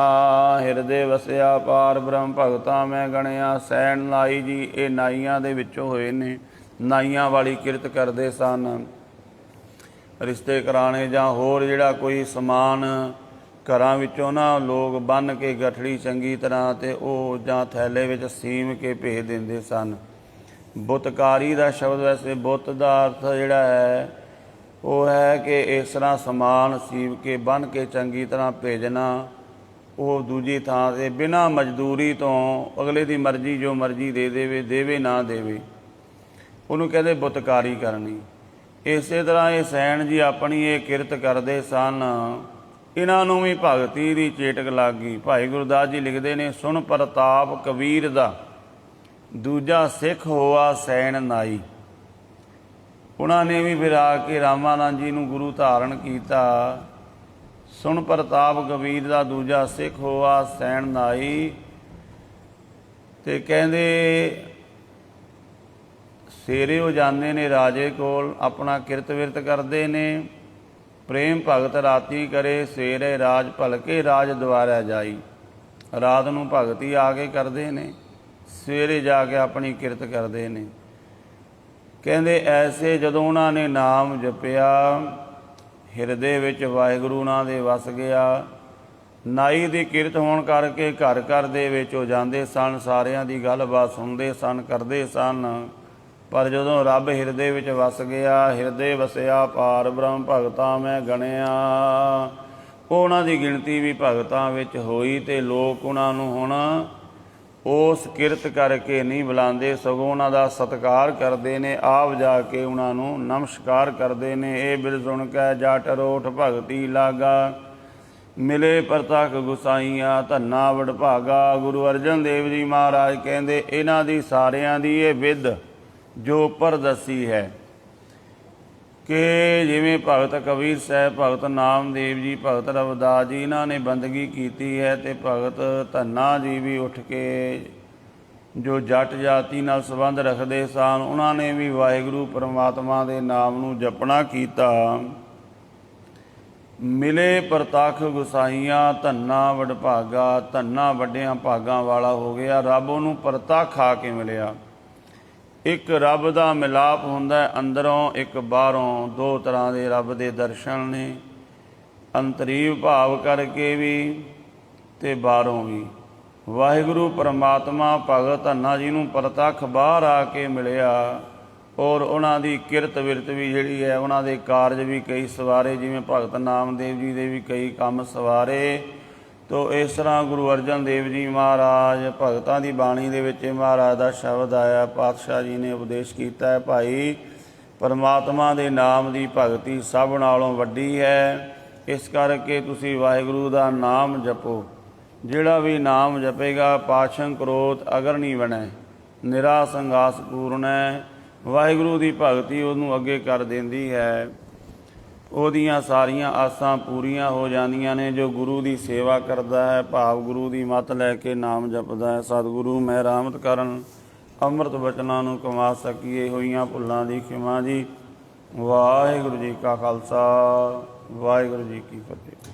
ਹਿਰਦੇ ਵਸਿਆ ਪਾਰ ਬ੍ਰਹਮ ਭਗਤਾਂ ਮੈਂ ਗਣਿਆ। ਸੈਣ ਨਾਈ ਜੀ ਇਹ ਨਾਈਆਂ ਦੇ ਵਿੱਚੋਂ ਹੋਏ ਨੇ, ਨਾਈਆਂ ਵਾਲੀ ਕਿਰਤ ਕਰਦੇ ਸਨ। ਰਿਸ਼ਤੇ ਕਰਾਣੇ ਜਾਂ ਹੋਰ ਜਿਹੜਾ ਕੋਈ ਸਮਾਨ ਘਰਾਂ ਵਿੱਚੋਂ ਨਾ ਲੋਕ ਬੰਨ੍ਹ ਕੇ ਗਠੜੀ ਚੰਗੀ ਤਰ੍ਹਾਂ ਤੇ ਉਹ ਜਾਂ ਥੈਲੇ ਵਿੱਚ ਸੀਮ ਕੇ ਭੇਜ ਦਿੰਦੇ ਸਨ। ਬੁੱਤਕਾਰੀ ਦਾ ਸ਼ਬਦ ਵੈਸੇ ਬੁੱਤ ਦਾ ਅਰਥ ਜਿਹੜਾ ਹੈ ਉਹ ਹੈ ਕਿ ਇਸ ਤਰ੍ਹਾਂ ਸਮਾਨ ਸੀਵ ਕੇ ਬੰਨ੍ਹ ਕੇ ਚੰਗੀ ਤਰ੍ਹਾਂ ਭੇਜਣਾ, ਉਹ ਦੂਜੀ ਥਾਂ 'ਤੇ ਬਿਨਾਂ ਮਜ਼ਦੂਰੀ ਤੋਂ ਅਗਲੇ ਦੀ ਮਰਜ਼ੀ ਜੋ ਮਰਜ਼ੀ ਦੇ ਦੇਵੇ, ਦੇਵੇ ਨਾ ਦੇਵੇ, ਉਹਨੂੰ ਕਹਿੰਦੇ ਬੁੱਤਕਾਰੀ ਕਰਨੀ। ਇਸੇ ਤਰ੍ਹਾਂ ਇਹ ਸੈਣ ਜੀ ਆਪਣੀ ਇਹ ਕਿਰਤ ਕਰਦੇ ਸਨ। ਇਹਨਾਂ ਨੂੰ ਵੀ ਭਗਤੀ ਦੀ ਚੇਟਕ ਲੱਗ ਗਈ। ਭਾਈ ਗੁਰਦਾਸ ਜੀ ਲਿਖਦੇ ਨੇ, ਸੁਣ ਪ੍ਰਤਾਪ ਕਬੀਰ ਦਾ ਦੂਜਾ ਸਿੱਖ ਹੋਆ ਸੈਣ ਨਾਈ। ਉਹਨਾਂ ਨੇ ਵੀ ਫਿਰ ਆ ਕੇ ਰਾਮਾਨੰਦ ਜੀ ਨੂੰ ਗੁਰੂ ਧਾਰਨ ਕੀਤਾ। ਸੁਣ ਪ੍ਰਤਾਪ ਕਬੀਰ ਦਾ ਦੂਜਾ ਸਿੱਖ ਹੋਆ ਸੈਣ ਨਾਈ। ਤੇ ਕਹਿੰਦੇ ਸਵੇਰੇ ਉਹ ਜਾਂਦੇ ਨੇ ਰਾਜੇ ਕੋਲ, ਆਪਣਾ ਕਿਰਤ ਵਿਰਤ ਕਰਦੇ ਨੇ। ਪ੍ਰੇਮ ਭਗਤ ਰਾਤੀ ਕਰੇ, ਸਵੇਰੇ ਰਾਜ ਭਲਕੇ ਰਾਜ ਦੁਆਰਾ ਜਾਈ। ਰਾਤ ਨੂੰ ਭਗਤੀ ਆ ਕੇ ਕਰਦੇ ਨੇ, ਸਵੇਰੇ ਜਾ ਕੇ ਆਪਣੀ ਕਿਰਤ ਕਰਦੇ ਨੇ। ਕਹਿੰਦੇ ਐਸੇ ਜਦੋਂ ਉਹਨਾਂ ਨੇ ਨਾਮ ਜਪਿਆ, ਹਿਰਦੇ ਵਿੱਚ ਵਾਹਿਗੁਰੂ ਨਾਂ ਦੇ ਵਸ ਗਿਆ। ਨਾਈ ਦੀ ਕਿਰਤ ਹੋਣ ਕਰਕੇ ਘਰ ਘਰ ਦੇ ਵਿੱਚ ਉਹ ਜਾਂਦੇ ਸਨ, ਸਾਰਿਆਂ ਦੀ ਗੱਲਬਾਤ ਸੁਣਦੇ ਸਨ, ਕਰਦੇ ਸਨ। ਪਰ ਜਦੋਂ ਰੱਬ ਹਿਰਦੇ ਵਿੱਚ ਵਸ ਗਿਆ, ਹਿਰਦੇ ਵਸਿਆ ਪਾਰ ਬ੍ਰਹਮ ਭਗਤਾਂ ਮੈਂ ਗਣਿਆ, ਉਹਨਾਂ ਦੀ ਗਿਣਤੀ ਵੀ ਭਗਤਾਂ ਵਿੱਚ ਹੋਈ। ਤੇ ਲੋਕ ਉਹਨਾਂ ਨੂੰ ਹੁਣ ਉਸ ਕਿਰਤ ਕਰਕੇ ਨਹੀਂ ਬੁਲਾਉਂਦੇ, ਸਗੋਂ ਉਹਨਾਂ ਦਾ ਸਤਿਕਾਰ ਕਰਦੇ ਨੇ। ਆਪ ਜਾ ਕੇ ਉਹਨਾਂ ਨੂੰ ਨਮਸਕਾਰ ਕਰਦੇ ਨੇ। ਇਹ ਬਿਲ ਸੁਣ ਕੇ ਜਟ ਰੋਠ ਭਗਤੀ ਲਾਗਾ, ਮਿਲੇ ਪ੍ਰਤੱਖ ਗੁਸਾਈਆਂ ਧੰਨਾ ਵਡਭਾਗਾ। ਗੁਰੂ ਅਰਜਨ ਦੇਵ ਜੀ ਮਹਾਰਾਜ ਕਹਿੰਦੇ ਇਹਨਾਂ ਦੀ ਸਾਰਿਆਂ ਦੀ ਇਹ ਵਿਧ ਜੋ ਉੱਪਰ ਦੱਸੀ ਹੈ ਕਿ ਜਿਵੇਂ ਭਗਤ ਕਬੀਰ ਸਾਹਿਬ, ਭਗਤ ਨਾਮਦੇਵ ਜੀ, ਭਗਤ ਰਵਿਦਾਸ ਜੀ ਇਹਨਾਂ ਨੇ ਬੰਦਗੀ ਕੀਤੀ ਹੈ, ਤੇ ਭਗਤ ਧੰਨਾ ਜੀ ਵੀ ਉੱਠ ਕੇ ਜੋ ਜੱਟ ਜਾਤੀ ਨਾਲ ਸੰਬੰਧ ਰੱਖਦੇ ਸਨ, ਉਹਨਾਂ ਨੇ ਵੀ ਵਾਹਿਗੁਰੂ ਪਰਮਾਤਮਾ ਦੇ ਨਾਮ ਨੂੰ ਜਪਣਾ ਕੀਤਾ। ਮਿਲੇ ਪ੍ਰਤੱਖ ਗੁਸਾਈਆਂ ਧੰਨਾ ਵਡਭਾਗਾ। ਧੰਨਾ ਵੱਡਿਆਂ ਭਾਗਾਂ ਵਾਲਾ ਹੋ ਗਿਆ, ਰੱਬ ਉਹਨੂੰ ਪ੍ਰਤੱਖ ਆ ਕੇ ਮਿਲਿਆ। ਇੱਕ ਰੱਬ ਦਾ ਮਿਲਾਪ ਹੁੰਦਾ ਅੰਦਰੋਂ, ਇੱਕ ਬਾਹਰੋਂ। ਦੋ ਤਰ੍ਹਾਂ ਦੇ ਰੱਬ ਦੇ ਦਰਸ਼ਨ ਨੇ, ਅੰਤਰੀਵ ਭਾਵ ਕਰਕੇ ਵੀ ਤੇ ਬਾਹਰੋਂ ਵੀ। ਵਾਹਿਗੁਰੂ ਪਰਮਾਤਮਾ ਭਗਤ ਧੰਨਾ ਜੀ ਨੂੰ ਪ੍ਰਤੱਖ ਬਾਹਰ ਆ ਕੇ ਮਿਲਿਆ, ਔਰ ਉਹਨਾਂ ਦੀ ਕਿਰਤ ਵਿਰਤ ਵੀ ਜਿਹੜੀ ਹੈ, ਉਹਨਾਂ ਦੇ ਕਾਰਜ ਵੀ ਕਈ ਸਵਾਰੇ, ਜਿਵੇਂ ਭਗਤ ਨਾਮਦੇਵ ਜੀ ਦੇ ਵੀ ਕਈ ਕੰਮ ਸਵਾਰੇ। ਤੋ ਇਸ ਤਰ੍ਹਾਂ ਗੁਰੂ ਅਰਜਨ ਦੇਵ ਜੀ ਮਹਾਰਾਜ ਭਗਤਾਂ ਦੀ ਬਾਣੀ ਦੇ ਵਿੱਚ ਮਹਾਰਾਜ ਦਾ ਸ਼ਬਦ ਆਇਆ, ਪਾਤਸ਼ਾਹ ਜੀ ਨੇ ਉਪਦੇਸ਼ ਕੀਤਾ ਹੈ, ਭਾਈ ਪਰਮਾਤਮਾ ਦੇ ਨਾਮ ਦੀ ਭਗਤੀ ਸਭ ਨਾਲੋਂ ਵੱਡੀ ਹੈ। ਇਸ ਕਰਕੇ ਤੁਸੀਂ ਵਾਹਿਗੁਰੂ ਦਾ ਨਾਮ ਜਪੋ। ਜਿਹੜਾ ਵੀ ਨਾਮ ਜਪੇਗਾ ਪਾਸ਼ੰ ਕ੍ਰੋਧ ਅਗਰ ਨਹੀਂ ਬਣੈ, ਨਿਰਾ ਸੰਗਾਸ ਪੂਰਨ ਹੈ। ਵਾਹਿਗੁਰੂ ਦੀ ਭਗਤੀ ਉਹਨੂੰ ਅੱਗੇ ਕਰ ਦਿੰਦੀ ਹੈ, ਉਹਦੀਆਂ ਸਾਰੀਆਂ ਆਸਾਂ ਪੂਰੀਆਂ ਹੋ ਜਾਂਦੀਆਂ ਨੇ। ਜੋ ਗੁਰੂ ਦੀ ਸੇਵਾ ਕਰਦਾ ਹੈ, ਭਾਵ ਗੁਰੂ ਦੀ ਮੱਤ ਲੈ ਕੇ ਨਾਮ ਜਪਦਾ ਹੈ, ਸਤਿਗੁਰੂ ਮੈਂ ਰਹਿਮਤ ਕਰਨ, ਅੰਮ੍ਰਿਤ ਬਚਨਾਂ ਨੂੰ ਕਮਾ ਸਕੀਏ। ਹੋਈਆਂ ਭੁੱਲਾਂ ਦੀ ਖਿਮਾ ਜੀ। ਵਾਹਿਗੁਰੂ ਜੀ ਕਾ ਖਾਲਸਾ, ਵਾਹਿਗੁਰੂ ਜੀ ਕੀ ਫਤਿਹ।